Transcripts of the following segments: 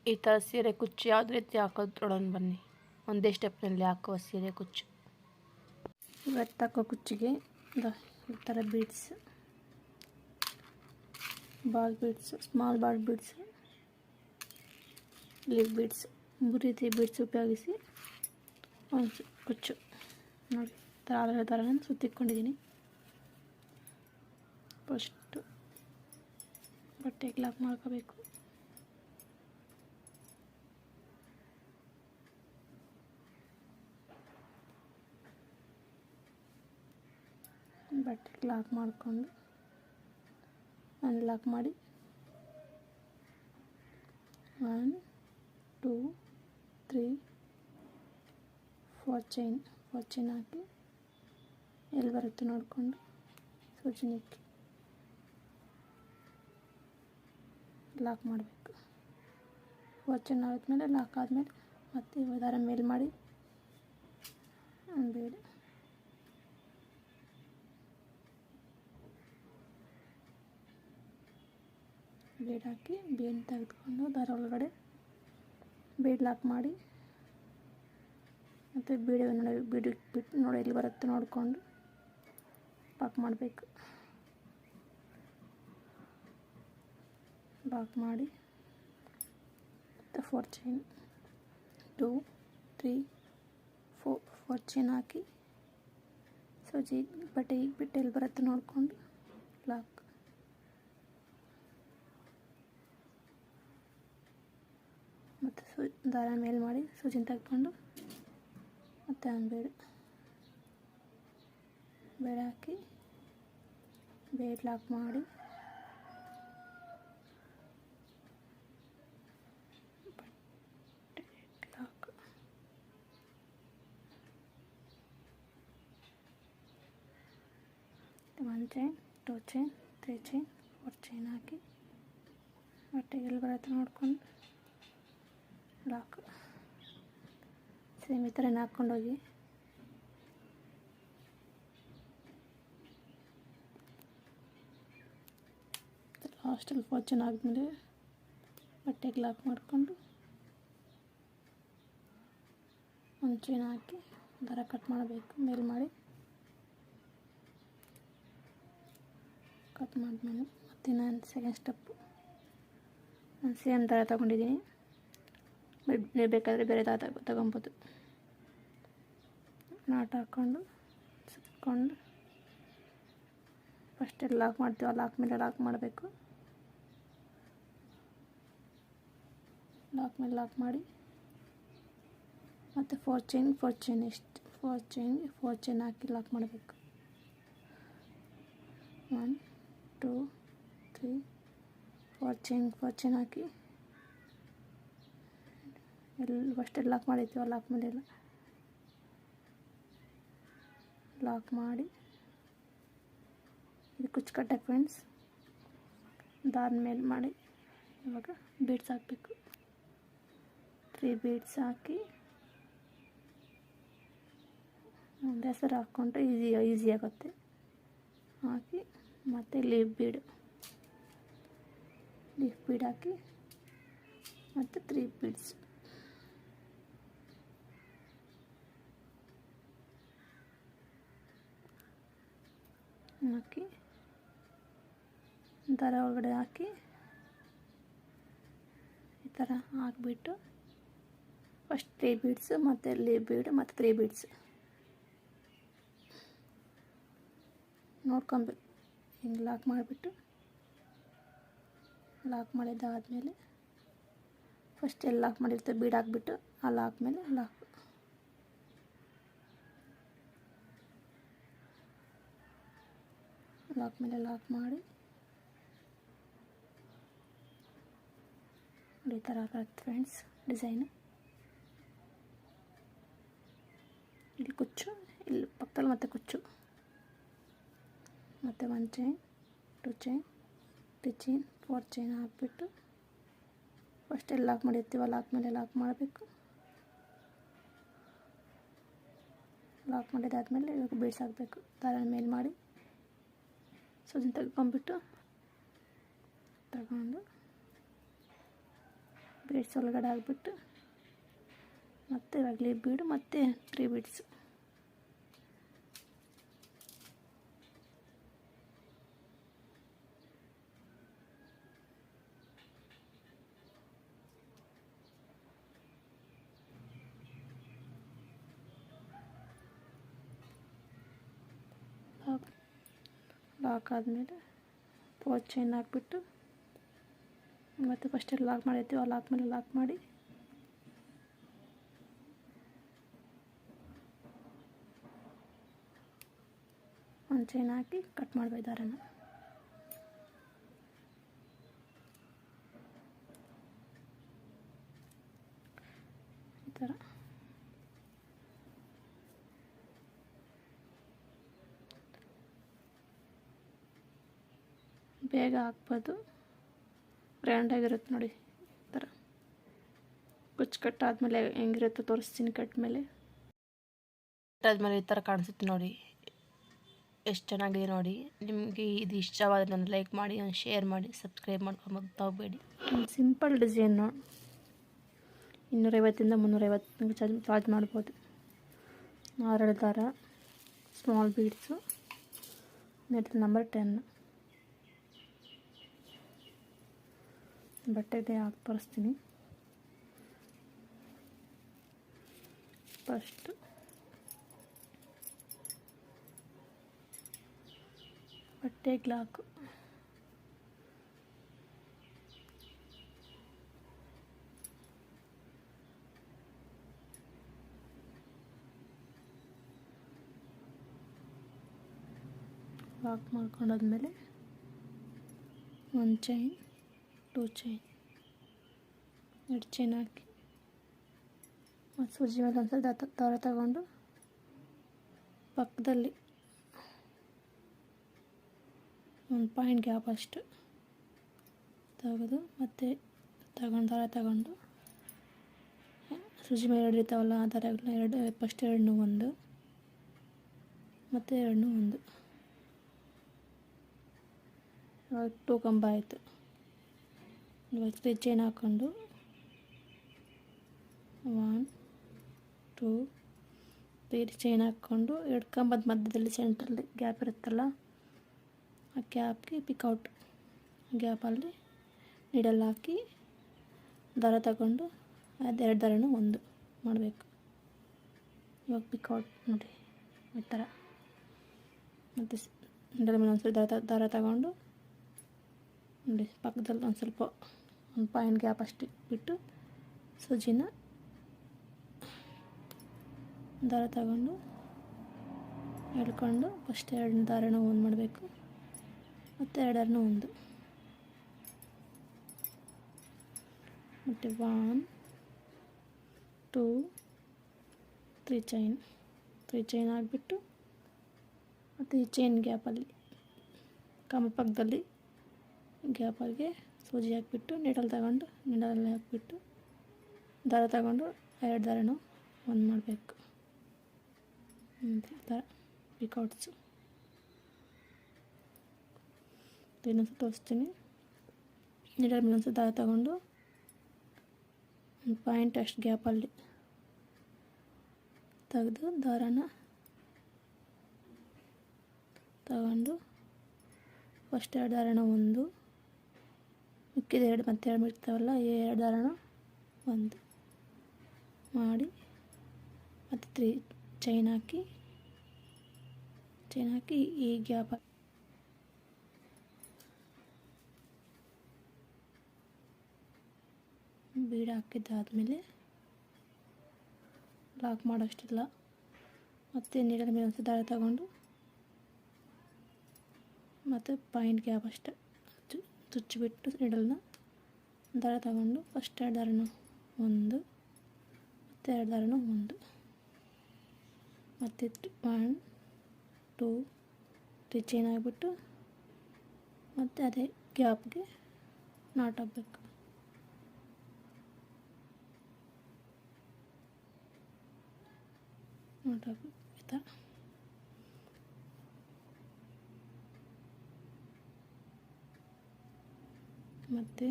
ಈ ಥರ ಸೀರೆ ಕುಚ್ಚು ಯಾವುದೇ ರೀತಿ ಹಾಕೋದು ನೋಡೋಣ ಬನ್ನಿ. ಒಂದೇ ಸ್ಟೆಪ್ನಲ್ಲಿ ಹಾಕುವ ಸೀರೆ ಕುಚ್ಚು. ಇವತ್ತು ಹಾಕೋ ಕುಚ್ಚಿಗೆ ಈ ಥರ beads, ball beads, small ball beads, lip beads, ಮೂರು ರೀತಿ ಬೀಡ್ಸ್ ಉಪಯೋಗಿಸಿ ಒಂದು ಕುಚ್ಚು ನೋಡಿ ಥರ ಸುತ್ತಿಕೊಂಡಿದ್ದೀನಿ. ಫಸ್ಟು ಬಟ್ಟೆಗೆ ಲಾಕ್ ಮಾಡ್ಕೋಬೇಕು. ಬಟ್ಟೆಗೆ ಲಾಕ್ ಮಾಡಿಕೊಂಡು ಅನ್ಲಾಕ್ ಮಾಡಿ 1 2 3 4 ಚೈನ್ ಹಾಕಿ ಎಲ್ಲಿ ಬರುತ್ತೆ ನೋಡಿಕೊಂಡು ಸೂಜಿ ಇಕ್ಕಿ ಲಾಕ್ ಮಾಡಬೇಕು. 4 ಚೈನ್ ಆದಮೇಲೆ ಲಾಕ್ ಆದಮೇಲೆ ಮತ್ತೆ ದಾರ ಮೇಲೆ ಮಾಡಿ ಬೇಡ ಬೇಡ್ ಹಾಕಿ ಬೇನ್ ತೆಗೆದುಕೊಂಡು ದಾರ ಒಳಗಡೆ ಬೇಡ್ ಲಾಕ್ ಮಾಡಿ ಮತ್ತು ಬೀಡಿ ಬಿಟ್ಟು ನೋಡಿ ಎಲ್ಲಿ ಬರುತ್ತೆ ನೋಡಿಕೊಂಡು ಲಾಕ್ ಮಾಡಬೇಕು. ಲಾಕ್ ಮಾಡಿ ಮತ್ತು 4 ಚೈನ್ 2 3 4 ಚೈನ್ ಹಾಕಿ ಸೂಜಿ ಬಟ್ಟೆ ಬಿಟ್ಟು ಎಲ್ಲಿ ಬರುತ್ತೆ ನೋಡಿಕೊಂಡು ಲಾಕ್. ಮತ್ತು ದಾರ ಮೇಲೆ ಮಾಡಿ ಸೂಜಿನ ತೆಗೆದುಕೊಂಡು ಮತ್ತು ಬೇಡ ಹಾಕಿ ಬೇಡ್ ಲಾಕ್ ಮಾಡಿ lock. One chain 2 chain 3 chain 4 chain ಹಾಕಿ ಬಟ್ಟೆಗೆ ಎಲ್ಲಿ ಬರುತ್ತೆ ನೋಡ್ಕೊಂಡು ಲಾಕ್. ಸೇಮ್ ಈ ಥರ ಹಾಕ್ಕೊಂಡೋಗಿ ಲಾಸ್ಟಲ್ಲಿ 4 ಚೈನ್ ಆದಮೇಲೆ ಬಟ್ಟೆಗೆ ಲಾಕ್ ಮಾಡಿಕೊಂಡು ಒಂದು ಚೈನ್ ಹಾಕಿ ದಾರ ಕಟ್ ಮಾಡಬೇಕು. ಮೇಲ್ ಮಾಡಿ ಕಟ್ ಮಾಡಿದ್ಮೇಲೆ ಮತ್ತೆ ನಾನು ಸೆಕೆಂಡ್ ಸ್ಟೆಪ್ಪು ನಾನು ಸೇಮ್ ದಾರ ತಗೊಂಡಿದ್ದೀನಿ. ಬೇಕಾದರೆ ಬೇರೆ ದಾರ ತಗೊಬೋದು. ನಾಟ್ ಹಾಕ್ಕೊಂಡು ಸುತ್ಕೊಂಡು ಫಸ್ಟಲ್ಲಿ ಲಾಕ್ ಮಾಡ್ತೀವಿ, ಲಾಕ್ ಮೇಲೆ ಲಾಕ್ ಮಾಡಬೇಕು. ಲಾಕ್ ಮೇಲೆ ಲಾಕ್ ಮಾಡಿ ಮತ್ತು 4 ಚೈನ್ ಎಷ್ಟು 4 ಚೈನ್ ಹಾಕಿ ಲಾಕ್ ಮಾಡಬೇಕು. 1 2 3 4 ಚೈನ್ ಹಾಕಿ ಎಲ್ಲಿ ಫಸ್ಟಲ್ಲಿ ಲಾಕ್ ಮಾಡಿರ್ತೀವಿ ಲಾಕ್ ಮೇಲೆಲ್ಲ ಲಾಕ್ ಮಾಡಿ ಇದು ಕುಚ್ಚು ಕಟ್ಟೆ ಫ್ರೆಂಡ್ಸ್. ದಾರ ಮೇಲೆ ಮಾಡಿ ಇವಾಗ ಬೀಡ್ಸ್ ಹಾಕಬೇಕು. 3 ಬೀಡ್ಸ್ ಹಾಕಿ ಒಂದು ಹೆಸರು ಹಾಕ್ಕೊಂಡ್ರೆ ಈಸಿ ಆಗುತ್ತೆ. ಹಾಕಿ ಮತ್ತು ಲೀಫ್ ಬೀಡ್ ಹಾಕಿ ಮತ್ತು 3 ಬೀಡ್ಸ್ ಹಾಕಿ ದಾರ ಒಳಗಡೆ ಹಾಕಿ ಈ ಥರ ಹಾಕಿಬಿಟ್ಟು ಫಸ್ಟ್ 3 ಬೀಡ್ಸು ಮತ್ತು ಲೀಫ್ ಬೀಡ್ ಮತ್ತು 3 ಬೀಡ್ಸ್ ನೋಡ್ಕೊಬೇಕು. ಹಿಂಗೆ ಲಾಕ್ ಮಾಡಿಬಿಟ್ಟು ಲಾಕ್ ಮಾಡಿದ್ದಾದಮೇಲೆ ಫಸ್ಟ್ ಎಲ್ಲಿ ಲಾಕ್ ಮಾಡಿರ್ತೀವಿ ಬೀಡ್ ಹಾಕ್ಬಿಟ್ಟು ಆ ಲಾಕ್ ಮೇಲೆ ಲಾಕ್ ಮೇಲೆ ಲಾಕ್ ಮಾಡಿ ಈ ಥರ ಬರುತ್ತೆ ಫ್ರೆಂಡ್ಸ್ ಡಿಸೈನು. ಇಲ್ಲಿ ಕುಚ್ಚು, ಇಲ್ಲಿ ಪಕ್ಕದಲ್ಲಿ ಮತ್ತೆ ಕುಚ್ಚು, ಮತ್ತು 1 ಚೈನ್ 2 ಚೈನ್ 3 ಚೈನ್ 4 ಚೈನ್ ಹಾಕ್ಬಿಟ್ಟು ಫಸ್ಟ್ ಎಲ್ಲಿ ಲಾಕ್ ಮಾಡಿರ್ತೀವ ಲಾಕ್ ಮೇಲೆ ಲಾಕ್ ಮಾಡಬೇಕು. ಲಾಕ್ ಮಾಡಿದಾದ್ಮೇಲೆ ಇವಾಗ ಬೀಡ್ಸ್ ಹಾಕಬೇಕು. ದಾರ ಮೇಲೆ ಮಾಡಿ ಸೂಜಿನ ತೆಗೆದುಕೊಂಡು ಬೀಡ್ಸ್ ಒಳಗಡೆ ಹಾಕ್ಬಿಟ್ಟು ಮತ್ತೆ ಇವಾಗಲೇ ಬೀಡು ಮತ್ತು 3 ಬೀಡ್ಸು. ಲಾಕ್ ಆದಮೇಲೆ ಪೋಚ್ ಚೈನ್ ಹಾಕ್ಬಿಟ್ಟು ಮತ್ತು ಫಸ್ಟಲ್ಲಿ ಲಾಕ್ ಮಾಡಿರ್ತೀವಿ, ಆ ಲಾಕ್ ಮೇಲೆ ಲಾಕ್ ಮಾಡಿ ಒಂದು ಚೈನ್ ಹಾಕಿ ಕಟ್ ಮಾಡಬೇಕು ದಾರನ. ಈ ಥರ ಬೇಗ ಹಾಕ್ಬೋದು, ಗ್ರ್ಯಾಂಡಾಗಿರುತ್ತೆ ನೋಡಿ. ಈ ಥರ ಕುಚ್ಚು ಕಟ್ಟಾದ್ಮೇಲೆ ಹೆಂಗಿರುತ್ತೆ ತೋರಿಸ್ತೀನಿ. ಕಟ್ಮೇಲೆ ಕಟ್ಟಾದ್ಮೇಲೆ ಈ ಥರ ಕಾಣಿಸುತ್ತೆ ನೋಡಿ, ಎಷ್ಟು ಚೆನ್ನಾಗಿದೆ ನೋಡಿ. ನಿಮಗೆ ಇದು ಇಷ್ಟವಾದರೆ ನಾನು ಲೈಕ್ ಮಾಡಿ, ಒಂದು ಶೇರ್ ಮಾಡಿ, ಸಬ್ಸ್ಕ್ರೈಬ್ ಮಾಡ್ಕೊಂಡು ಹೋಗಬೇಡಿ. ಸಿಂಪಲ್ ಡಿಸೈನು 250ಇಂದ 350 ಚಾರ್ಜ್ ಮಾಡ್ಬೋದು. 6 ದಾರ, ಸ್ಮಾಲ್ ಬೀಡ್ಸು, ನೆಟ್ ನಂಬರ್ 10. ಬಟ್ಟೆಗೆ ಹಾಕಿ ತೋರಿಸ್ತೀನಿ. ಫಸ್ಟು ಬಟ್ಟೆಗೆ ಲಾಕು, ಲಾಕ್ ಮಾಡ್ಕೊಂಡಾದ್ಮೇಲೆ 1 ಚೈನ್ 2 ಚೈನ್ 2 ಚೈನ್ ಹಾಕಿ ಮತ್ತು ಸೂಜಿ ಮೇಲೆ ಒಂದ್ಸಲ ದಾರ ತಗೊಂಡು ಪಕ್ಕದಲ್ಲಿ 1 ಪಾಯಿಂಟ್ ಗ್ಯಾಪ್ ಅಷ್ಟು ತೆಗೆದು ಮತ್ತೆ ದಾರ ತಗೊಂಡು ಸೂಜಿ ಮೇಲೆ 2 ಇರ್ತಾವಲ್ಲ ಆ ದಾರಗಳನ್ನ ಫಸ್ಟ್ 2 1 ಮತ್ತು 2 1. ಇವಾಗ 2 ಕಂಬ ಆಯಿತು. ಇವಾಗ 3 ಚೈನ್ ಹಾಕ್ಕೊಂಡು 1 2 3 ಚೈನ್ ಹಾಕ್ಕೊಂಡು 2 ಕಂಬದ ಮಧ್ಯದಲ್ಲಿ ಸೆಂಟ್ರಲ್ಲಿ ಗ್ಯಾಪ್ ಇರುತ್ತಲ್ಲ, ಆ ಗ್ಯಾಪ್ಗೆ ಪಿಕೌಟ್ ಗ್ಯಾಪಲ್ಲಿ ನೀಡಲ್ ಹಾಕಿ ದಾರ ತಗೊಂಡು ಅದು 2 ದಾರನೂ 1 ಮಾಡಬೇಕು. ಇವಾಗ ಪಿಕೌಟ್ ನೋಡಿ ಈ ಥರ. ಮತ್ತು ನೀಡಲ್ ಮೇಲೆ ಒಂದ್ಸಲ ದಾರ ತಗೊಂಡು ನೋಡಿ ಪಕ್ಕದಲ್ಲಿ ಒಂದು ಸ್ವಲ್ಪ 1 ಪಾಯಿಂಟ್ ಗ್ಯಾಪ್ ಅಷ್ಟು ಬಿಟ್ಟು ಸೂಜಿನ ದಾರ ತಗೊಂಡು ಎಳ್ಕೊಂಡು ಫಸ್ಟ್ 2 ದಾರನ 1 ಮಾಡಬೇಕು ಮತ್ತು 2 ದಾರನ 1 ಮತ್ತು 1 2 3 ಚೈನ್ ಹಾಕ್ಬಿಟ್ಟು ಮತ್ತು ಈ ಚೈನ್ ಗ್ಯಾಪಲ್ಲಿ ಕಂಬ ಪಕ್ಕದಲ್ಲಿ ಗ್ಯಾಪಲ್ಲಿಗೆ ಸೂಜಿ ಹಾಕಿಬಿಟ್ಟು ನೀಡಲ್ಲಿ ಹಾಕಿಬಿಟ್ಟು ದಾರ ತಗೊಂಡು 2 ದಾರನೂ 1 ಮಾಡಬೇಕು. ಈ ಥರ ಪಿಕೌಟ್ಸು ಇನ್ನೊಂದು ತೋರಿಸ್ತೀನಿ. ನೀಡಲ್ ಮೇಲೆ ಒಂದ್ಸಲ ದಾರ ತಗೊಂಡು 1 ಪಾಯಿಂಟ್ ಅಷ್ಟು ಗ್ಯಾಪಲ್ಲಿ ತೆಗೆದು ದಾರನ ತಗೊಂಡು ಫಸ್ಟ್ 2 ದಾರನ 1 ಮಿಕ್ಕಿದ 2 ಮತ್ತೆ 2 ಇರ್ತಾವಲ್ಲ, ಈ 2 ದಾರನ 1 ಮಾಡಿ ಮತ್ತು 3 ಚೈನ್ ಹಾಕಿ ಈ ಗ್ಯಾಪ್ ಬೀಡ್ ಹಾಕಿದ್ದಾದಮೇಲೆ ಲಾಕ್ ಮಾಡೋಷ್ಟಿಲ್ಲ. ಮತ್ತು ನೀಡಲ್ ಮೇಲೆ ಒಂದು ದಾರ ತಗೊಂಡು ಮತ್ತು ಪಾಯಿಂಟ್ ಗ್ಯಾಪ್ ಅಷ್ಟೆ ಚುಚ್ಚಿಬಿಟ್ಟು ನೀಡಲ್ನ ದಾರ ತಗೊಂಡು ಫಸ್ಟ್ 2 ದಾರನೂ 1 ಮತ್ತು 2 ದಾರನೂ 1 ಮತ್ತು 1 2 3 ಚೈನ್ ಆಗಿಬಿಟ್ಟು ಮತ್ತು ಅದೇ ಗ್ಯಾಪ್ಗೆ ನಾಟ್ ಹಾಕಬೇಕು. ನಾಟ್ ಹಾಕಬೇಕು ಈ ಥರ. ಮತ್ತು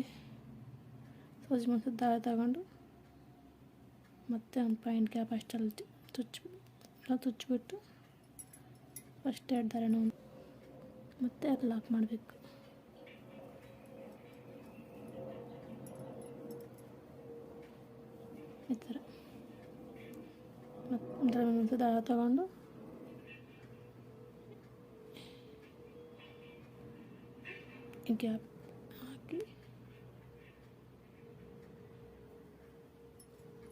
ಸೂಜಿ ಮತ್ತು ದಾರ ತಗೊಂಡು ಮತ್ತೆ ಒಂದು ಪಾಯಿಂಟ್ ಗ್ಯಾಪ್ ಅಷ್ಟಲ್ಲಿ ತುಚ್ಚಿಬಿಟ್ಟು ಫಸ್ಟ್ 2 ದಾರನ ಮತ್ತೆ ಅದು ಲಾಕ್ ಮಾಡಬೇಕು. ಈ ಥರ ಮತ್ತು ದಾರ ತಗೊಂಡು ಗ್ಯಾಪ್ ಹಾಕಿ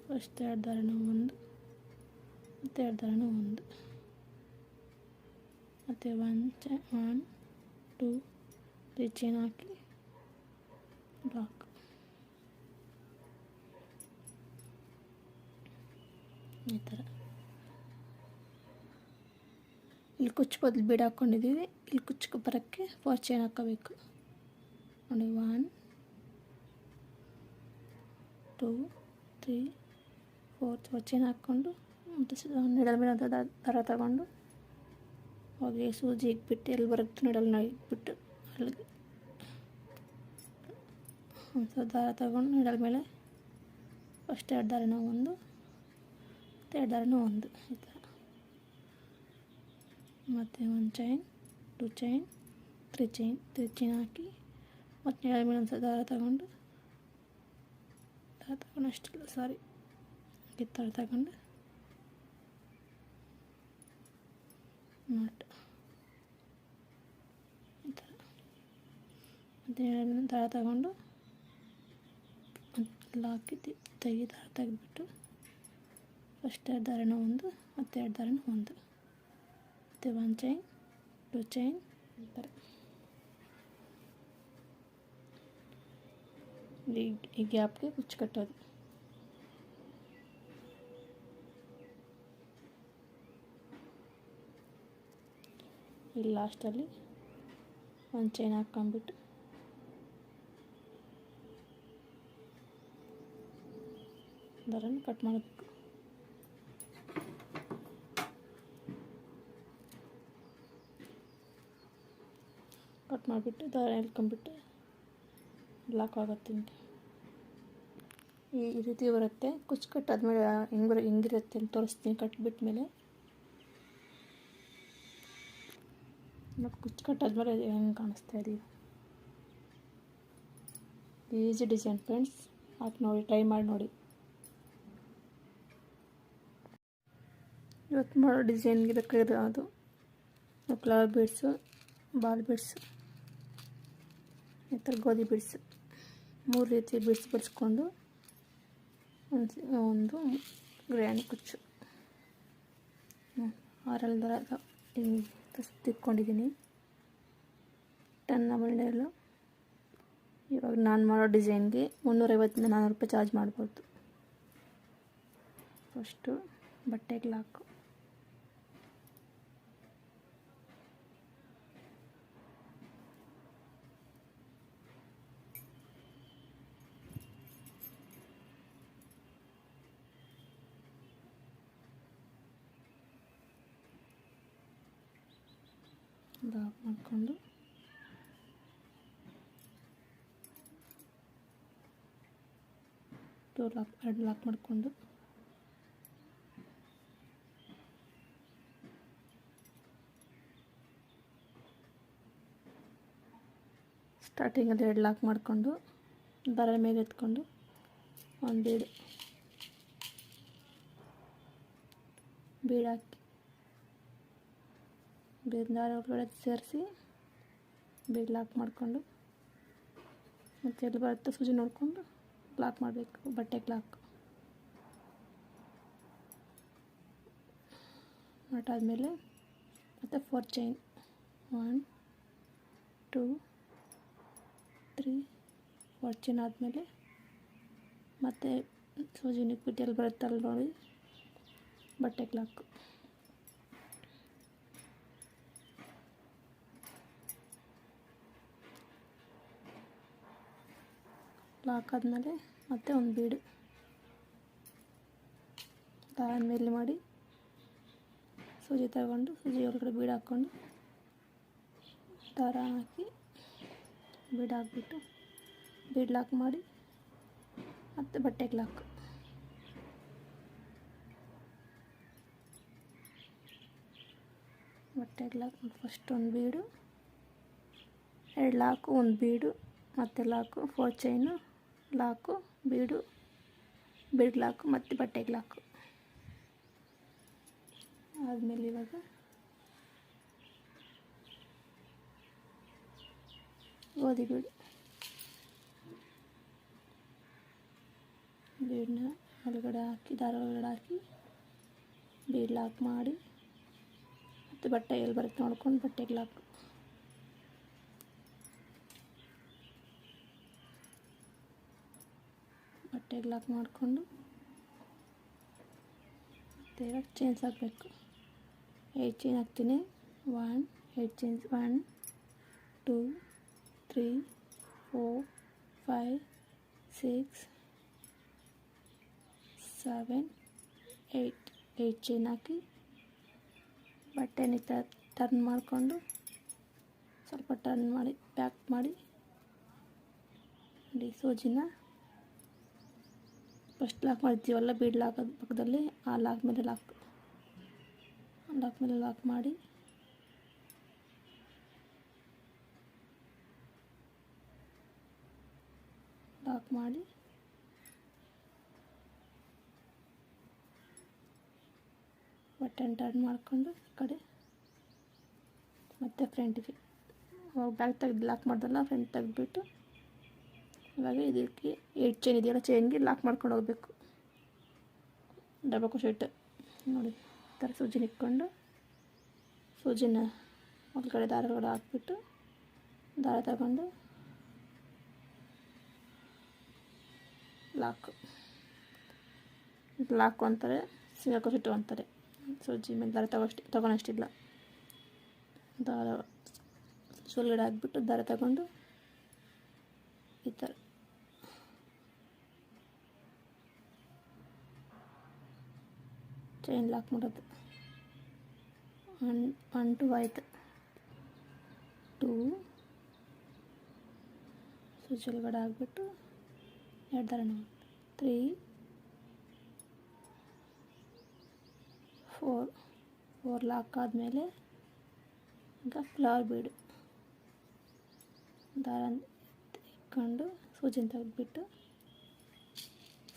ಫಸ್ಟ್ 2 ದಾರನ ಒಂದು ಮತ್ತು 2 ದಾರನ ಒಂದು ಮತ್ತು 1 2 3 ಚೈನ್ ಹಾಕಿ ಲಾಕ್. ಈ ಥರ ಇಲ್ಲಿ ಕುಚ್ಚು ಬದಲು ಬೀಡ್ ಹಾಕ್ಕೊಂಡಿದ್ದೀವಿ. ಇಲ್ಲಿ ಕುಚ್ಚು ಬರೋಕ್ಕೆ 4 ಚೈನ್ ಹಾಕೋಬೇಕು ನೋಡಿ. 1 2 3 4 ಚೈನ್ ಹಾಕ್ಕೊಂಡು ಮತ್ತು ನೀಡಲ್ ಮೇಲೆ ದಾರ ತಗೊಂಡು ಹೋಗಿ ಸೂಜಿ ಇಟ್ಬಿಟ್ಟು ಎಲ್ಲಿ ಬರುತ್ತೆ ನೀಡಲ್ನ ಇಟ್ಬಿಟ್ಟು ಅಲ್ಲಿಗೆ ಒಂದು ದಾರ ತಗೊಂಡು ನೀಡಲ್ ಮೇಲೆ ಫಸ್ಟ್ 2 ದಾರನ ಒಂದು ಮತ್ತು 2 ದಾರನ ಒಂದು ಈ ಥರ ಮತ್ತು 1 ಚೈನ್ 2 ಚೈನ್ 3 ಚೈನ್ ಹಾಕಿ ಮತ್ತು ನೀಡಲ್ ಮೇಲೆ ಒಂದು ದಾರ ತಗೊಂಡು ಅಷ್ಟಿಲ್ಲ ಈ ಥರ ತಗೊಂಡು ನಾಟ್ ಈ ಥರ ಮತ್ತು ದಾರ ತಗೊಂಡು ಲಾಕಿ ದಾರ ತೆಗೆದ್ಬಿಟ್ಟು ಫಸ್ಟ್ 2 ದಾರನ ಒಂದು ಮತ್ತು 2 ದಾರನ ಒಂದು ಮತ್ತು 1 ಚೈನ್ 2 ಚೈನ್ ಈ ಥರ. ಈ ಗ್ಯಾಪ್ಗೆ ಕುಚ್ಚು ಕಟ್ಟೋದು. ಇಲ್ಲಿ ಲಾಸ್ಟಲ್ಲಿ 1 ಚೈನ್ ಹಾಕ್ಕೊಂಡ್ಬಿಟ್ಟು ದಾರನ ಕಟ್ ಮಾಡಬೇಕು. ಕಟ್ ಮಾಡಿಬಿಟ್ಟು ದಾರ ಎಳ್ಕೊಂಡ್ಬಿಟ್ಟು ಲಾಕ್ ಆಗುತ್ತೆ. ಈ ರೀತಿ ಬರುತ್ತೆ. ಕುಚ್ಚು ಕಟ್ಟಾದ್ಮೇಲೆ ಹೆಂಗಿರುತ್ತೆ ಅಂತ ತೋರಿಸ್ತೀನಿ. ಕಟ್ಬಿಟ್ಟ ಮೇಲೆ ಮತ್ತು ಕುಚ್ಚು ಕಟ್ಟಾದ್ಮೇಲೆ ಹೆಂಗೆ ಕಾಣಿಸ್ತಾ ಇದೀವಿ. ಈಸಿ ಡಿಸೈನ್ ಫ್ರೆಂಡ್ಸ್, ಹಾಕಿ ನೋಡಿ, ಟ್ರೈ ಮಾಡಿ ನೋಡಿ. ಇವತ್ತು ಮಾಡೋ ಡಿಸೈನ್ಗೆ ಬೇಕಾಗಿರೋದು ಫ್ಲವರ್ ಬೀಡ್ಸು, ಬಾಲ್ ಬೀಡ್ಸು, ಈ ಥರ ಗೋಧಿ ಬೀಡ್ಸು, 3 ರೀತಿ ಬೀಡ್ಸ್ ಬಿಡಿಸ್ಕೊಂಡು ಒಂದು ಗ್ರ್ಯಾಂಡ್ ಕುಚ್ಚು 6 ದಾರ ತಿಕ್ಕೊಂಡಿದ್ದೀನಿ. 10 ಬಂಡಲು. ಇವಾಗ ನಾನು ಮಾಡೋ ಡಿಸೈನ್ಗೆ 350 400 ರೂಪಾಯಿ ಚಾರ್ಜ್ ಮಾಡ್ಬೋದು. ಫಸ್ಟು ಬಟ್ಟೆಗೆ ಲಾಕು, ಲಾಕ್ ಮಾಡಿಕೊಂಡು ಲಾಕ್ ಮಾಡಿಕೊಂಡು ಸ್ಟಾರ್ಟಿಂಗಲ್ಲಿ 2 ಲಾಕ್ ಮಾಡಿಕೊಂಡು ದಾರ ಮೇಲೆ ಎತ್ಕೊಂಡು ಒಂದು ಬೀಡ್ ಹಾಕಿ ದಾರ ಒಳಗಡೆ ಸೇರಿಸಿ ಬೀಡ್ ಲಾಕ್ ಮಾಡಿಕೊಂಡು ಮತ್ತು ಎಲ್ಲಿ ಬರುತ್ತೆ ಸೂಜಿ ನೋಡಿಕೊಂಡು ಲಾಕ್ ಮಾಡಬೇಕು. ಬಟ್ಟೆಗೆ ಲಾಕ್ ಮಾಡಿದ್ಮೇಲೆ ಮತ್ತು 4 ಚೈನ್ 1 2 3 4 ಚೈನ್ ಆದಮೇಲೆ ಮತ್ತು ಸೂಜಿ ನಿಕ್ಬಿಟ್ಟು ಎಲ್ಲಿ ಬರುತ್ತೆ ಅಲ್ಲಿ ನೋಡಿ ಬಟ್ಟೆಗೆ ಲಾಕ್. ಲಾಕ್ ಆದಮೇಲೆ ಮತ್ತೆ ಒಂದು ಬೀಡು ದಾರ ಮೇಲೆ ಮಾಡಿ ಸೂಜಿ ತಗೊಂಡು ಸೂಜಿ ಒಳಗಡೆ ಬೀಡು ಹಾಕ್ಕೊಂಡು ದಾರ ಹಾಕಿ ಬೀಡು ಹಾಕ್ಬಿಟ್ಟು ಬೀಡ್ ಲಾಕ್ ಮಾಡಿ ಮತ್ತು ಬಟ್ಟೆಗೆ ಲಾಕ್. ಬಟ್ಟೆಗೆ ಲಾಕ್. ಫಸ್ಟ್ ಒಂದು ಬೀಡು, 2 ಲಾಕು, 1 ಬೀಡು, ಮತ್ತು ಲಾಕು, 4 ಚೈನು, ಲಾಕು, ಬೀಡು, ಬೀಡ್ ಲಾಕು ಮತ್ತು ಬಟ್ಟೆಗೆ ಲಾಕು. ಆದಮೇಲೆ ಇವಾಗ ಗೋಧಿ ಬೀಡು, ಬೀಡನ್ನ ಒಳಗಡೆ ಹಾಕಿ, ದಾರ ಒಳಗಡೆ ಹಾಕಿ ಬೀಡ್ ಲಾಕ್ ಮಾಡಿ, ಮತ್ತು ಬಟ್ಟೆ ಎಲ್ಲಿ ಬರುತ್ತೆ ನೋಡ್ಕೊಂಡು ಬಟ್ಟೆಗೆ ಲಾಕ್. ಬಟ್ಟೆಗೆ ಲಾಕ್ ಮಾಡಿಕೊಂಡು ಮತ್ತು ಇವಾಗ ಚೈನ್ಸ್ ಹಾಕಬೇಕು. 8 ಚೈನ್ ಹಾಕ್ತೀನಿ. 8 ಚೈನ್ಸ್ 1 2 3 4 5 6 7 8 ಚೈನ್ ಹಾಕಿ ಬಟ್ಟೆನ ಟರ್ನ್ ಮಾಡಿಕೊಂಡು ಸ್ವಲ್ಪ ಟರ್ನ್ ಮಾಡಿ ಪ್ಯಾಕ್ ಮಾಡಿ ನೋಡಿ. ಸೂಜಿನ ಫಸ್ಟ್ ಲಾಕ್ ಮಾಡಿರ್ತೀವಲ್ಲ ಬೀಡ್ ಲಾಕ್ ಪಕ್ಕದಲ್ಲಿ, ಆ ಲಾಕ್ ಮೇಲೆ ಲಾಕ್ ಮಾಡಿ ಬಟನ್ ಟರ್ನ್ ಮಾಡಿಕೊಂಡು ಈ ಕಡೆ ಮತ್ತೆ ಫ್ರಂಟಿಗೆ ಬ್ಯಾಗ್ ತೆಗೆದು ಲಾಕ್ ಮಾಡ್ದಲ್ಲ, ಫ್ರಂಟ್ ತೆಗೆದುಬಿಟ್ಟು ಇವಾಗ ಇದಕ್ಕೆ 8 ಚೈನ್ ಇದೆಯಲ್ಲ, ಚೈನ್ಗೆ ಲಾಕ್ ಮಾಡ್ಕೊಂಡು ಹೋಗಬೇಕು. ಡಬಲ್ ಕ್ರೋಶೆಟ್ ನೋಡಿ, ಈ ಥರ ಸೂಜಿನ ಇಟ್ಕೊಂಡು ಸೂಜಿನ ಒಳಗಡೆ ದಾರಗಳು ಹಾಕ್ಬಿಟ್ಟು ದಾರ ತಗೊಂಡು ಲಾಕ್ ಅಂತಾರೆ, ಸಿಂಗಲ್ ಕ್ರೋಶೆಟ್ ಅಂತಾರೆ. ಸೂಜಿ ಮೇಲೆ ದಾರ ತಗೊಳಷ್ಟಿಲ್ಲ. ದಾರ ಒಳಗಡೆ ಹಾಕ್ಬಿಟ್ಟು ದಾರ ತಗೊಂಡು ಈ ಥರ ಚೈನ್ ಲಾಕ್ ಮಾಡೋದು. 1 2 ಆಯಿತು. 2 ಸ್ವಿಚ್ ಒಳಗಡೆ ಹಾಕ್ಬಿಟ್ಟು 2 ದಾರ 3 4 ಲಾಕ್ ಆದಮೇಲೆ ಈಗ ಫ್ಲವರ್ ಬೀಡು ದಾರ ಇಟ್ಕೊಂಡು ಸೂಜಿನ ತೆಗೆದುಬಿಟ್ಟು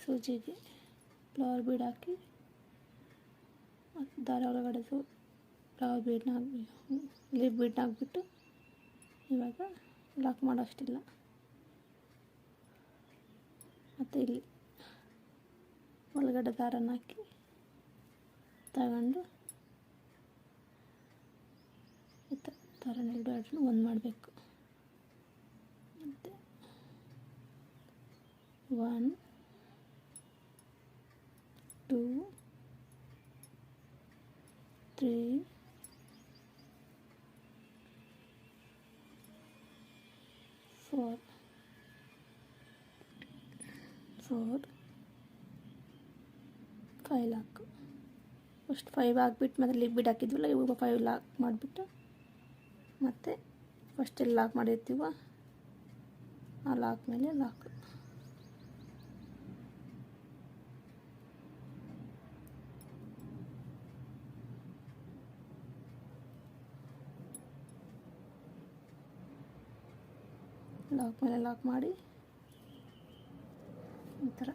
ಸೂಜಿಗೆ ಫ್ಲವರ್ ಬೀಡ್ ಹಾಕಿ ಮತ್ತು ದಾರ ಒಳಗಡೆ ಫ್ಲವರ್ ಬೀಡನ್ನ ಲೀಫ್ ಬೀಡನ್ನ ಹಾಕ್ಬಿಟ್ಟು ಇವಾಗ ಲಾಕ್ ಮಾಡೋಷ್ಟಿಲ್ಲ. ಮತ್ತು ಇಲ್ಲಿ ಒಳಗಡೆ ದಾರನ ಹಾಕಿ ತಗೊಂಡು ಈ ಥರ ದಾರನ ಎರಡು ಒಂದು ಮಾಡಬೇಕು. ಮತ್ತು 1 2 3 4 5 ಲಾಕ್. ಫಸ್ಟ್ 5 ಹಾಕ್ಬಿಟ್ಟು ಮತ್ತೆ ಲೀಫ್ ಬೀಡ್ ಹಾಕಿದ್ವಲ್ಲ, ಇವಾಗ 5 ಲಾಕ್ ಮಾಡಿಬಿಟ್ಟು ಮತ್ತು ಫಸ್ಟ್ ಎಲ್ಲಿ ಲಾಕ್ ಮಾಡಿರ್ತೀವ ಆ ಲಾಕ್ ಮೇಲೆ ಲಾಕ್. ಲಾಕ್ ಮೇಲೆ ಲಾಕ್ ಮಾಡಿ ಈ ಥರ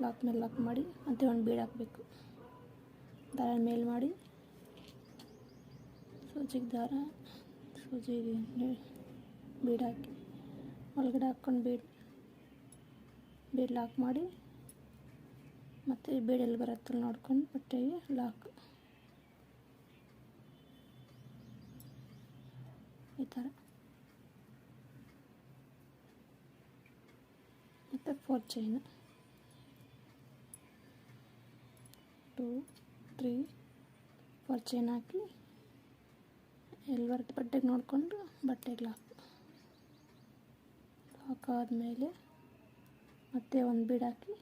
ಲಾಕ್ ಮೇಲೆ ಲಾಕ್ ಮಾಡಿ ಮತ್ತು ಒಂದು ಬೀಡ್ ಹಾಕಬೇಕು. ದಾರ ಮೇಲೆ ಮಾಡಿ ಸೂಜಿಗೆ ಬೀಡ್ ಹಾಕಿ ಒಳಗಡೆ ಹಾಕ್ಕೊಂಡು ಬೀಡ್ ಲಾಕ್ ಮಾಡಿ ಮತ್ತು ಬೀಡ್ ಎಲ್ಲಿ ಬರುತ್ತಲ್ಲ ನೋಡ್ಕೊಂಡು ಬಟ್ಟೆಗೆ ಲಾಕ್. ಈ ಥರ ಮತ್ತು 4 ಚೈನ್ 2 3 4 ಚೈನ್ ಹಾಕಿ ಎಲ್ಲಿ ಬರುತ್ತೆ ಬಟ್ಟೆಗೆ ನೋಡಿಕೊಂಡು ಬಟ್ಟೆಗೆ ಲಾಕ್ ಆದಮೇಲೆ ಮತ್ತೆ ಒಂದು ಬೀಡ್ ಹಾಕಿ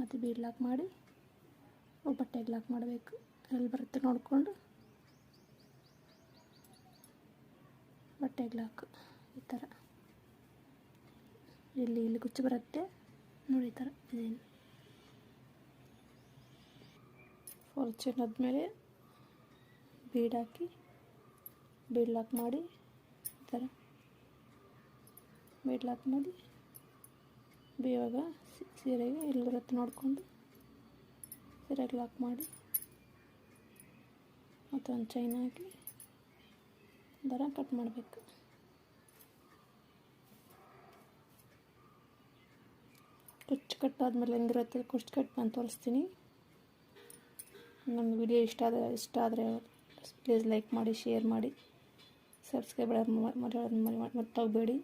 ಮತ್ತು ಬೀಡ್ ಲಾಕ್ ಮಾಡಿ ಬಟ್ಟೆಗೆ ಲಾಕ್ ಮಾಡಬೇಕು. ಎಲ್ಲಿ ಬರುತ್ತೆ ನೋಡಿಕೊಂಡು ಬಟ್ಟೆಗೆ ಲಾಕ್ ಈ ಥರ ಇಲ್ಲಿ ಕುಚ್ಚು ಬರುತ್ತೆ ನೋಡಿ, ಈ ಥರ ಇದೇನು ಫುಲ್ ಚೈನ್ ಆದಮೇಲೆ ಬೀಡ್ ಹಾಕಿ ಬೀಡ್ ಲಾಕ್ ಮಾಡಿ ಈ ಥರ ಬೀಡ್ ಲಾಕ್ ಮಾಡಿ ಇವಾಗ ಸೀರೆಗೆ ಎಲ್ಲಿ ಬರುತ್ತೆ ನೋಡಿಕೊಂಡು ಸೀರೆಗೆ ಲಾಕ್ ಮಾಡಿ ಮತ್ತು ಒಂದು ಚೈನ್ ಹಾಕಿ ದರ ಕಟ್ ಮಾಡಬೇಕು. ಕುಚ್ಚು ಕಟ್ಟಾದ್ಮೇಲೆ ಹೆಂಗಿರುತ್ತೆ ಕುಚ್ಚು ಕಟ್ ನಾನು ತೋರಿಸ್ತೀನಿ. ನಮ್ಮ ವಿಡಿಯೋ ಇಷ್ಟ ಆದರೆ ಪ್ಲೀಸ್ ಲೈಕ್ ಮಾಡಿ, ಶೇರ್ ಮಾಡಿ, ಸಬ್ಸ್ಕ್ರೈಬ್ ಮಾಡೋದು ಮರ್ತೋಗಬೇಡಿ.